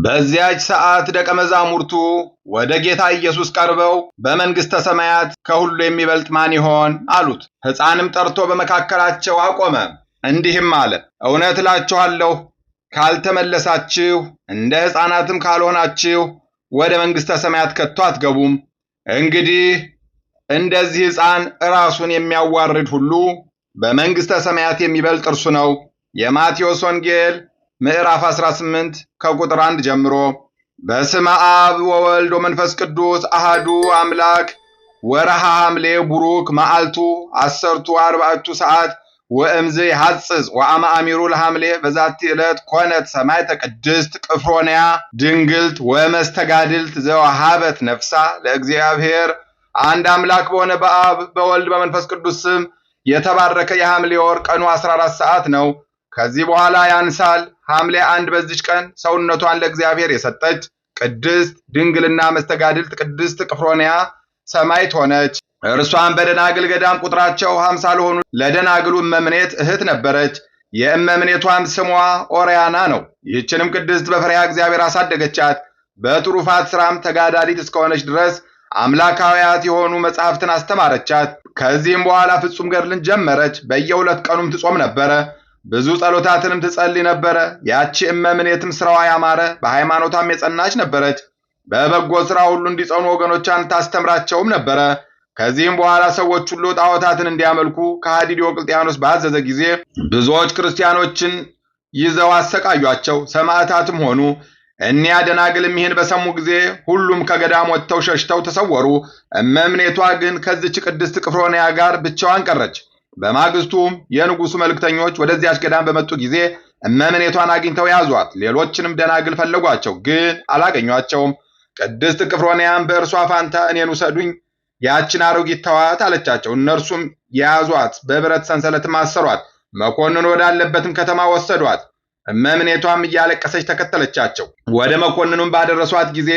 በዚያች ሰዓት ደቀ መዛሙርቱ ወደ ጌታ ኢየሱስ ቀርበው በመንግሥተ ሰማያት ከሁሉ የሚበልጥ ማን ይሆን አሉት። ሕፃንም ጠርቶ በመካከላቸው አቆመ፣ እንዲህም አለ፣ እውነት እላችኋለሁ ካልተመለሳችሁ እንደ ሕፃናትም ካልሆናችሁ ወደ መንግሥተ ሰማያት ከቶ አትገቡም። እንግዲህ እንደዚህ ሕፃን ራሱን የሚያዋርድ ሁሉ በመንግሥተ ሰማያት የሚበልጥ እርሱ ነው። የማቴዎስ ወንጌል ምዕራፍ 18 ከቁጥር 1 ጀምሮ። በስመ አብ ወወልድ ወመንፈስ ቅዱስ አሃዱ አምላክ። ወርሃ ሐምሌ ቡሩክ መዓልቱ 14 ሰዓት ወእምዝ ይሐጽጽ ወአማአሚሩ ለሐምሌ በዛቲ ዕለት ኮነት ሰማዕተ ቅድስት ቅፍሮንያ ድንግልት ወመስተጋድልት ዘወሃበት ነፍሳ ለእግዚአብሔር። አንድ አምላክ በሆነ በአብ በወልድ በመንፈስ ቅዱስ ስም የተባረከ የሐምሌ ወር ቀኑ 14 ሰዓት ነው። ከዚህ በኋላ ያንሳል። ሐምሌ 1 በዚች ቀን ሰውነቷን ለእግዚአብሔር የሰጠች ቅድስት ድንግልና መስተጋድልት ቅድስት ቅፍሮንያ ሰማዕት ሆነች። እርሷን በደናግል ገዳም ቁጥራቸው 50 ለሆኑ ለደናግሉ እመምኔት እህት ነበረች። የእመምኔቷም ስሟ ኦርያና ነው። ይህችንም ቅድስት በፈሪሃ እግዚአብሔር አሳደገቻት። በትሩፋት ሥራም ተጋዳሊት እስከሆነች ድረስ አምላካውያት የሆኑ መጻሕፍትን አስተማረቻት። ከዚህም በኋላ ፍጹም ገድልን ጀመረች። በየሁለት ቀኑም ትጾም ነበረ፣ ብዙ ጸሎታትንም ትጸልይ ነበረ። ያቺ እመምኔትም ሥራዋ ያማረ በሃይማኖቷም የጸናች ነበረች። በበጎ ሥራ ሁሉ እንዲጸኑ ወገኖቿን ታስተምራቸውም ነበረ። ከዚህም በኋላ ሰዎች ሁሉ ጣዖታትን እንዲያመልኩ ከሃዲ ዲዮቅልጥያኖስ ባዘዘ ጊዜ ብዙዎች ክርስቲያኖችን ይዘው አሰቃዩአቸው፣ ሰማዕታትም ሆኑ። እኒያ ደናግልም ይህን በሰሙ ጊዜ ሁሉም ከገዳም ወጥተው ሸሽተው ተሰወሩ። እመምኔቷ ግን ከዚች ቅድስት ቅፍሮንያ ጋር ብቻዋን ቀረች። በማግስቱም የንጉሡ መልእክተኞች ወደዚያች ገዳም በመጡ ጊዜ እመምኔቷን አግኝተው ያዟት። ሌሎችንም ደናግል ፈለጓቸው፣ ግን አላገኟቸውም። ቅድስት ቅፍሮንያም በእርሷ ፋንታ እኔን ውሰዱኝ፣ ያችን አሮጊት ተዋት አለቻቸው። እነርሱም የያዟት፣ በብረት ሰንሰለትም አሰሯት። መኮንን ወዳለበትም ከተማ ወሰዷት። እመምኔቷም እያለቀሰች ተከተለቻቸው። ወደ መኮንኑም ባደረሷት ጊዜ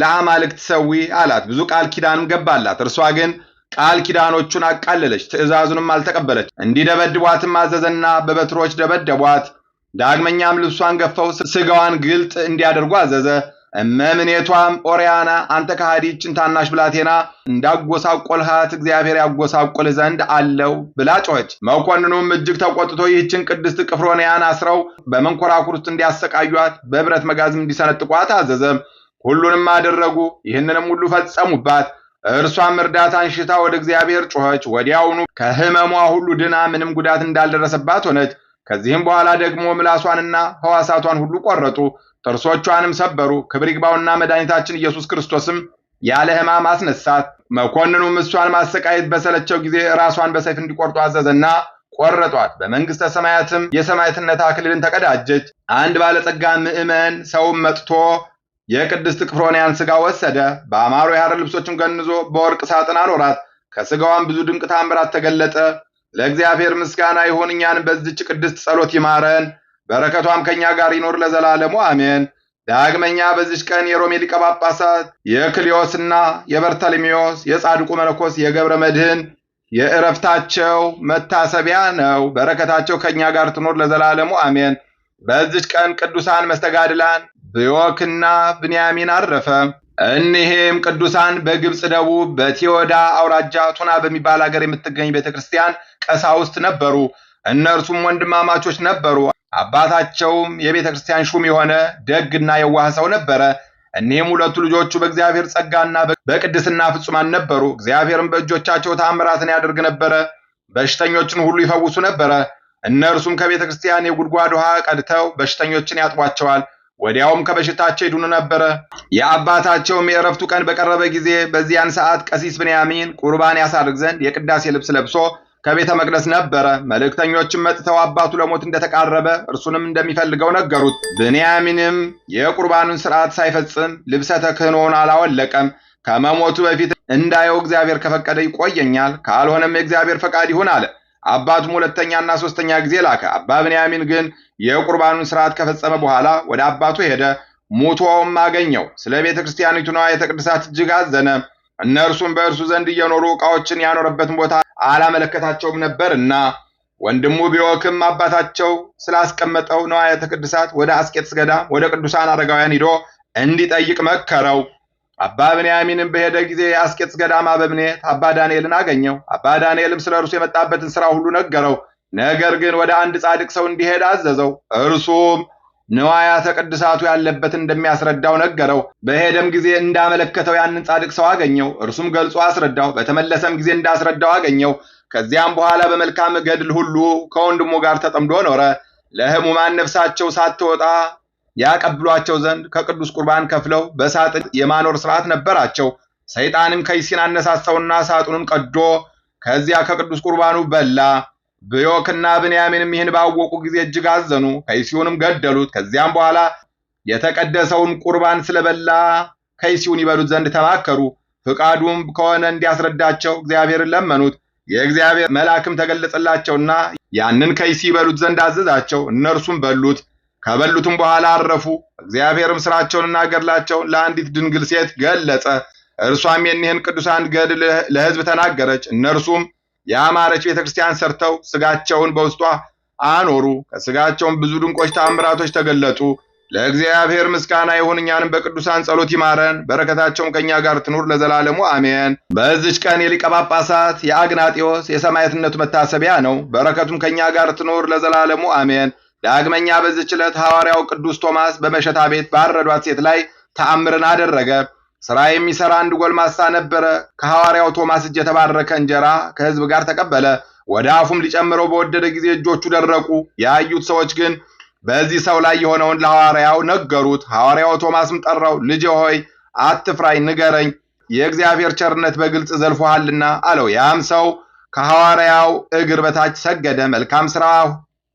ለአማልክት ሰዊ አላት። ብዙ ቃል ኪዳንም ገባላት። እርሷ ግን ቃል ኪዳኖቹን አቃለለች፣ ትእዛዙንም አልተቀበለች። እንዲደበድቧትም አዘዘና በበትሮች ደበደቧት። ዳግመኛም ልብሷን ገፈው ሥጋዋን ግልጥ እንዲያደርጉ አዘዘ። እመምኔቷም ኦርያና አንተ ከሃዲችን ታናሽ ብላቴና እንዳጎሳቆልሃት እግዚአብሔር ያጎሳቆልህ ዘንድ አለው ብላ ጮኸች። መኮንኑም እጅግ ተቆጥቶ ይህችን ቅድስት ቅፍሮንያን አስረው በመንኮራኩር ውስጥ እንዲያሰቃዩአት በብረት መጋዝም እንዲሰነጥቋት አዘዘ። ሁሉንም አደረጉ። ይህንንም ሁሉ ፈጸሙባት። እርሷም እርዳታን ሽታ ወደ እግዚአብሔር ጮኸች። ወዲያውኑ ከሕመሟ ሁሉ ድና ምንም ጉዳት እንዳልደረሰባት ሆነች። ከዚህም በኋላ ደግሞ ምላሷንና ሕዋሳቷን ሁሉ ቆረጡ፣ ጥርሶቿንም ሰበሩ። ክብር ይግባውና መድኃኒታችን ኢየሱስ ክርስቶስም ያለ ሕማም አስነሳት። መኮንኑም እሷን ማሰቃየት በሰለቸው ጊዜ ራሷን በሰይፍ እንዲቆርጡ አዘዘና ቆረጧት። በመንግሥተ ሰማያትም የሰማዕትነት አክሊልን ተቀዳጀች። አንድ ባለጸጋ ምዕመን ሰውም መጥቶ የቅድስት ቅፍሮንያን ሥጋ ወሰደ። በአማሩ የሐር ልብሶችም ገንዞ በወርቅ ሳጥን አኖራት። ከሥጋዋም ብዙ ድንቅ ታምራት ተገለጠ። ለእግዚአብሔር ምስጋና ይሁን፣ እኛን በዚች ቅድስት ጸሎት ይማረን፣ በረከቷም ከኛ ጋር ይኖር ለዘላለሙ አሜን። ዳግመኛ በዚች ቀን የሮሜ ሊቀ ጳጳሳት የክልዮስና የበርተልሜዎስ የጻድቁ መነኮስ የገብረ መድኅን የዕረፍታቸው መታሰቢያ ነው። በረከታቸው ከኛ ጋር ትኖር ለዘላለሙ አሜን። በዚች ቀን ቅዱሳን መስተጋድላን ብዮክና ብንያሚን አረፈ። እኒህም ቅዱሳን በግብፅ ደቡብ በቲዮዳ አውራጃ ቱና በሚባል ሀገር የምትገኝ ቤተክርስቲያን ቀሳውስት ነበሩ። እነርሱም ወንድማማቾች ነበሩ። አባታቸውም የቤተክርስቲያን ሹም የሆነ ደግና የዋህ ሰው ነበረ። እኒህም ሁለቱ ልጆቹ በእግዚአብሔር ጸጋና በቅድስና ፍጹማን ነበሩ። እግዚአብሔርም በእጆቻቸው ተአምራትን ያደርግ ነበረ። በሽተኞችን ሁሉ ይፈውሱ ነበረ። እነርሱም ከቤተክርስቲያን የጉድጓድ ውሃ ቀድተው በሽተኞችን ያጥቧቸዋል። ወዲያውም ከበሽታቸው ይድኑ ነበረ። የአባታቸውም የዕረፍቱ ቀን በቀረበ ጊዜ በዚያን ሰዓት ቀሲስ ብንያሚን ቁርባን ያሳርግ ዘንድ የቅዳሴ ልብስ ለብሶ ከቤተ መቅደስ ነበረ። መልእክተኞችም መጥተው አባቱ ለሞት እንደተቃረበ እርሱንም እንደሚፈልገው ነገሩት። ብንያሚንም የቁርባኑን ሥርዓት ሳይፈጽም ልብሰ ተክህኖውን አላወለቀም። ከመሞቱ በፊት እንዳየው እግዚአብሔር ከፈቀደ ይቆየኛል፣ ካልሆነም የእግዚአብሔር ፈቃድ ይሁን አለ። አባቱም ሁለተኛና ሦስተኛ ጊዜ ላከ። አባ ብንያሚን ግን የቁርባኑን ሥርዓት ከፈጸመ በኋላ ወደ አባቱ ሄደ። ሙቶውም አገኘው። ስለ ቤተ ክርስቲያኒቱ ንዋየ ቅድሳት እጅግ አዘነ። እነርሱም በእርሱ ዘንድ እየኖሩ ዕቃዎችን ያኖረበትን ቦታ አላመለከታቸውም ነበርና ወንድሙ ቢዮክም አባታቸው ስላስቀመጠው ንዋያተ ቅድሳት ወደ አስቄጥስ ገዳም ወደ ቅዱሳን አረጋውያን ሂዶ እንዲጠይቅ መከረው። አባ ብንያሚንም በሄደ ጊዜ የአስቄጥስ ገዳም አበምኔት አባ ዳንኤልን አገኘው። አባ ዳንኤልም ስለ እርሱ የመጣበትን ሥራ ሁሉ ነገረው። ነገር ግን ወደ አንድ ጻድቅ ሰው እንዲሄድ አዘዘው። እርሱም ንዋያተ ቅድሳቱ ያለበትን እንደሚያስረዳው ነገረው። በሄደም ጊዜ እንዳመለከተው ያንን ጻድቅ ሰው አገኘው። እርሱም ገልጾ አስረዳው። በተመለሰም ጊዜ እንዳስረዳው አገኘው። ከዚያም በኋላ በመልካም ገድል ሁሉ ከወንድሙ ጋር ተጠምዶ ኖረ። ለሕሙማን ነፍሳቸው ሳትወጣ ያቀብሏቸው ዘንድ ከቅዱስ ቁርባን ከፍለው በሳጥን የማኖር ሥርዓት ነበራቸው። ሰይጣንም ከይሲን አነሳሳውና ሳጥኑን ቀዶ ከዚያ ከቅዱስ ቁርባኑ በላ። ብዮክና ብንያሚንም ይህን ባወቁ ጊዜ እጅግ አዘኑ፣ ከይሲውንም ገደሉት። ከዚያም በኋላ የተቀደሰውን ቁርባን ስለበላ ከይሲውን ይበሉት ዘንድ ተማከሩ። ፍቃዱም ከሆነ እንዲያስረዳቸው እግዚአብሔርን ለመኑት። የእግዚአብሔር መልአክም ተገለጸላቸውና ያንን ከይሲ ይበሉት ዘንድ አዘዛቸው። እነርሱም በሉት። ከበሉትም በኋላ አረፉ። እግዚአብሔርም ሥራቸውንና ገድላቸውን ለአንዲት ድንግል ሴት ገለጸ። እርሷም የኒህን ቅዱሳን ገድል ለሕዝብ ተናገረች። እነርሱም ያማረች ቤተክርስቲያን ሰርተው ሥጋቸውን በውስጧ አኖሩ። ከሥጋቸውም ብዙ ድንቆች ተአምራቶች ተገለጡ። ለእግዚአብሔር ምስጋና ይሁን፣ እኛንም በቅዱሳን ጸሎት ይማረን፣ በረከታቸውም ከእኛ ጋር ትኑር ለዘላለሙ አሜን። በዚች ቀን የሊቀ ጳጳሳት የአግናጢዮስ የሰማዕትነቱ መታሰቢያ ነው። በረከቱም ከእኛ ጋር ትኑር ለዘላለሙ አሜን። ዳግመኛ በዚች ዕለት ሐዋርያው ቅዱስ ቶማስ በመሸታ ቤት ባረዷት ሴት ላይ ተአምርን አደረገ። ሥራ የሚሠራ አንድ ጎልማሳ ነበረ። ከሐዋርያው ቶማስ እጅ የተባረከ እንጀራ ከሕዝብ ጋር ተቀበለ። ወደ አፉም ሊጨምረው በወደደ ጊዜ እጆቹ ደረቁ። ያዩት ሰዎች ግን በዚህ ሰው ላይ የሆነውን ለሐዋርያው ነገሩት። ሐዋርያው ቶማስም ጠራው። ልጄ ሆይ አትፍራኝ፣ ንገረኝ፣ የእግዚአብሔር ቸርነት በግልጽ ዘልፎሃልና አለው። ያም ሰው ከሐዋርያው እግር በታች ሰገደ። መልካም ሥራ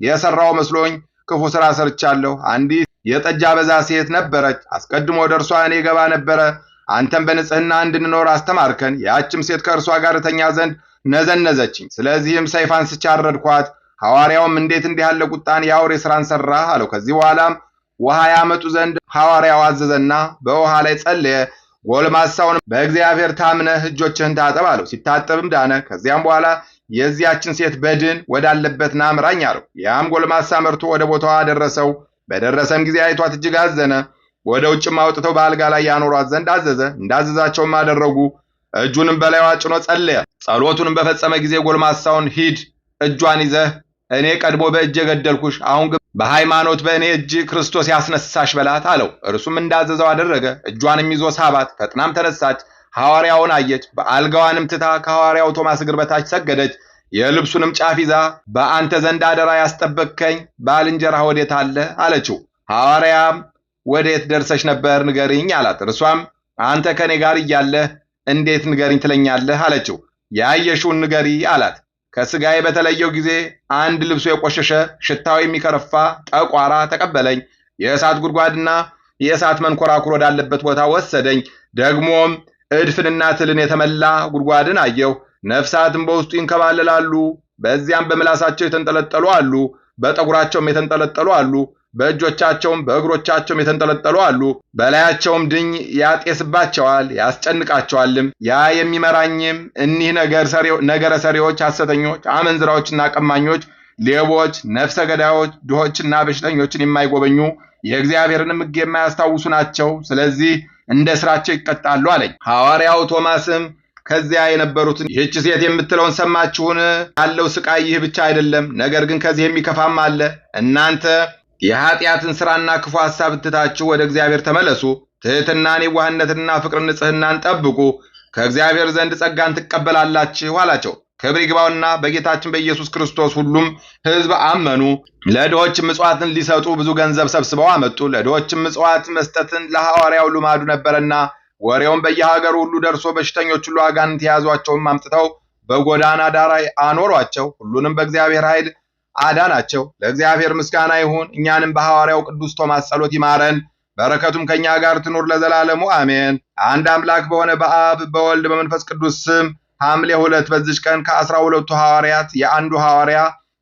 የሠራው መስሎኝ ክፉ ሥራ ሰርቻለሁ። አንዲት የጠጅ አበዛ ሴት ነበረች። አስቀድሞ ወደ እርሷ እኔ ገባ ነበረ። አንተም በንጽሕና እንድንኖር አስተማርከን። ያችም ሴት ከእርሷ ጋር እተኛ ዘንድ ነዘነዘችኝ። ስለዚህም ሰይፍ አንስቼ አረድኳት። ሐዋርያውም እንዴት እንዲህ ያለ ቁጣን የአውሬ ሥራን ሠራህ አለው። ከዚህ በኋላም ውሃ ያመጡ ዘንድ ሐዋርያው አዘዘና በውሃ ላይ ጸለየ። ጎልማሳውን በእግዚአብሔር ታምነህ እጆችህን ታጠብ አለው። ሲታጠብም ዳነ። ከዚያም በኋላ የዚያችን ሴት በድን ወዳለበት ና ምራኝ አለው። ያም ጎልማሳ መርቶ ወደ ቦታዋ ደረሰው። በደረሰም ጊዜ አይቷት እጅግ አዘነ። ወደ ውጭም አውጥተው በአልጋ ላይ ያኖሯት ዘንድ አዘዘ። እንዳዘዛቸውም አደረጉ። እጁንም በላይዋ ጭኖ ጸለየ። ጸሎቱንም በፈጸመ ጊዜ ጎልማሳውን ሂድ፣ እጇን ይዘህ እኔ ቀድሞ በእጅ የገደልኩሽ፣ አሁን ግን በሃይማኖት በእኔ እጅ ክርስቶስ ያስነሳሽ በላት አለው። እርሱም እንዳዘዘው አደረገ። እጇንም ይዞ ሳባት። ፈጥናም ተነሳች። ሐዋርያውን አየች። በአልጋዋንም ትታ ከሐዋርያው ቶማስ እግር በታች ሰገደች። የልብሱንም ጫፍ ይዛ በአንተ ዘንድ አደራ ያስጠበቅከኝ ባልንጀራህ ወዴት አለ አለችው። ሐዋርያም ወዴት ደርሰሽ ነበር ንገሪኝ አላት። እርሷም አንተ ከኔ ጋር እያለህ እንዴት ንገሪኝ ትለኛለህ አለችው። ያየሽውን ንገሪ አላት። ከሥጋዬ በተለየው ጊዜ አንድ ልብሱ የቆሸሸ ሽታው የሚከረፋ ጠቋራ ተቀበለኝ። የእሳት ጉድጓድና የእሳት መንኮራኩር ወዳለበት ቦታ ወሰደኝ። ደግሞም እድፍንና ትልን የተመላ ጉድጓድን አየሁ። ነፍሳትም በውስጡ ይንከባለላሉ። በዚያም በምላሳቸው የተንጠለጠሉ አሉ፣ በጠጉራቸውም የተንጠለጠሉ አሉ፣ በእጆቻቸውም በእግሮቻቸውም የተንጠለጠሉ አሉ። በላያቸውም ድኝ ያጤስባቸዋል ያስጨንቃቸዋልም። ያ የሚመራኝም እኒህ ነገረ ሰሪዎች፣ ሐሰተኞች፣ አመንዝራዎችና ቀማኞች፣ ሌቦች፣ ነፍሰ ገዳዮች፣ ድሆችና በሽተኞችን የማይጎበኙ የእግዚአብሔርንም ሕግ የማያስታውሱ ናቸው። ስለዚህ እንደ ሥራቸው ይቀጣሉ አለኝ። ሐዋርያው ቶማስም ከዚያ የነበሩትን ይህች ሴት የምትለውን ሰማችሁን? ያለው ስቃይ ይህ ብቻ አይደለም፣ ነገር ግን ከዚህ የሚከፋም አለ። እናንተ የኃጢአትን ሥራና ክፉ ሐሳብ ትታችሁ ወደ እግዚአብሔር ተመለሱ። ትሕትናን፣ የዋህነትንና ፍቅርን፣ ንጽሕናን ጠብቁ። ከእግዚአብሔር ዘንድ ጸጋን ትቀበላላችሁ አላቸው። ክብር ይግባውና በጌታችን በኢየሱስ ክርስቶስ ሁሉም ሕዝብ አመኑ። ለድሆችም ምጽዋትን ሊሰጡ ብዙ ገንዘብ ሰብስበው አመጡ። ለድሆችም ምጽዋት መስጠትን ለሐዋርያው ልማዱ ነበረና ወሬውም በየሀገሩ ሁሉ ደርሶ በሽተኞች ሁሉ አጋንንት የያዟቸውም አምጥተው በጎዳና ዳር አኖሯቸው። ሁሉንም በእግዚአብሔር ኃይል አዳናቸው። ለእግዚአብሔር ምስጋና ይሁን። እኛንም በሐዋርያው ቅዱስ ቶማስ ጸሎት ይማረን፣ በረከቱም ከእኛ ጋር ትኑር ለዘላለሙ አሜን። አንድ አምላክ በሆነ በአብ በወልድ በመንፈስ ቅዱስ ስም ሐምሌ 2 በዚች ቀን ከ12ቱ ሐዋርያት የአንዱ ሐዋርያ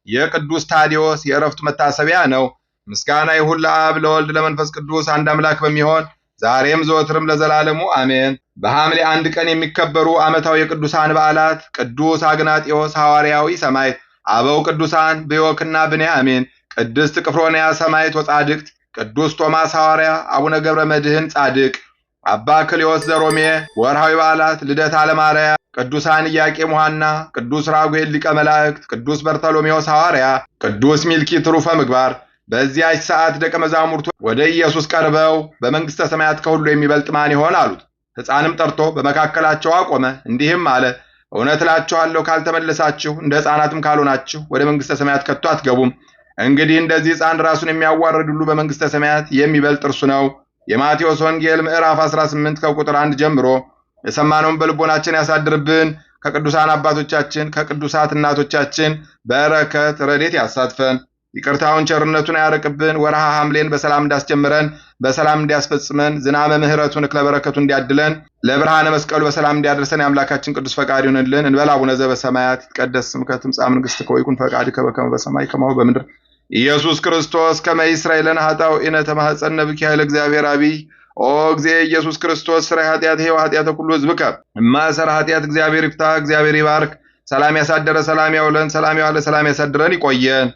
የቅዱስ ታዲዮስ የዕረፍቱ መታሰቢያ ነው። ምስጋና ይሁን ለአብ ለወልድ ለመንፈስ ቅዱስ አንድ አምላክ በሚሆን ዛሬም ዘወትርም ለዘላለሙ አሜን። በሐምሌ 1 ቀን የሚከበሩ ዓመታዊ የቅዱሳን በዓላት፦ ቅዱስ አግናጢዮስ ሐዋርያዊ ሰማዕት፣ አበው ቅዱሳን ብዮክና ብንያሚን፣ ቅድስት ቅፍሮንያ ሰማዕት ወጻድቅት፣ ቅዱስ ቶማስ ሐዋርያ፣ አቡነ ገብረ መድኅን ጻድቅ፣ አባ ክልዮስ ዘሮሜ። ወርሃዊ በዓላት ልደታ ለማርያም፣ ቅዱሳን ኢያቄም ወሐና፣ ቅዱስ ራጉኤል ሊቀ መላእክት፣ ቅዱስ በርተሎሜዎስ ሐዋርያ፣ ቅዱስ ሚልኪ ትሩፈ ምግባር። በዚያች ሰዓት ደቀ መዛሙርቱ ወደ ኢየሱስ ቀርበው በመንግሥተ ሰማያት ከሁሉ የሚበልጥ ማን ይሆን አሉት። ሕፃንም ጠርቶ በመካከላቸው አቆመ፣ እንዲህም አለ፣ እውነት እላችኋለሁ ካልተመለሳችሁ እንደ ሕፃናትም ካልሆናችሁ ወደ መንግሥተ ሰማያት ከቶ አትገቡም። እንግዲህ እንደዚህ ሕፃን ራሱን የሚያዋርድ ሁሉ በመንግሥተ ሰማያት የሚበልጥ እርሱ ነው። የማቴዎስ ወንጌል ምዕራፍ 18 ከቁጥር 1 ጀምሮ። የሰማነውን በልቦናችን ያሳድርብን። ከቅዱሳን አባቶቻችን ከቅዱሳት እናቶቻችን በረከት ረድኤት ያሳትፈን። ይቅርታውን ቸርነቱን ያርቅብን። ወርሃ ሐምሌን በሰላም እንዳስጀምረን በሰላም እንዲያስፈጽመን፣ ዝናመ ምሕረቱን እክለ በረከቱ እንዲያድለን፣ ለብርሃነ መስቀሉ በሰላም እንዲያደርሰን የአምላካችን ቅዱስ ፈቃድ ይሁንልን። እንበል አቡነ ዘበሰማያት ይትቀደስ ስምከ ትምጻእ መንግሥትከ ወይኩን ፈቃድከ በከመ በሰማይ ከማሁ በምድር ኢየሱስ ክርስቶስ ከመ ይስረይ ለነ ኃጣውኢነ ተማኅፀነ ብከ ኃይለ እግዚአብሔር አብይ። ኦ እግዚእ ኢየሱስ ክርስቶስ ስራይ ኃጢአትየ ወኃጢአተ ኩሉ ሕዝብከ እማሰረ ኃጢአት እግዚአብሔር ይፍታ። እግዚአብሔር ይባርክ። ሰላም ያሳደረ ሰላም ያውለን፣ ሰላም ያዋለ ሰላም ያሳድረን። ይቆየን።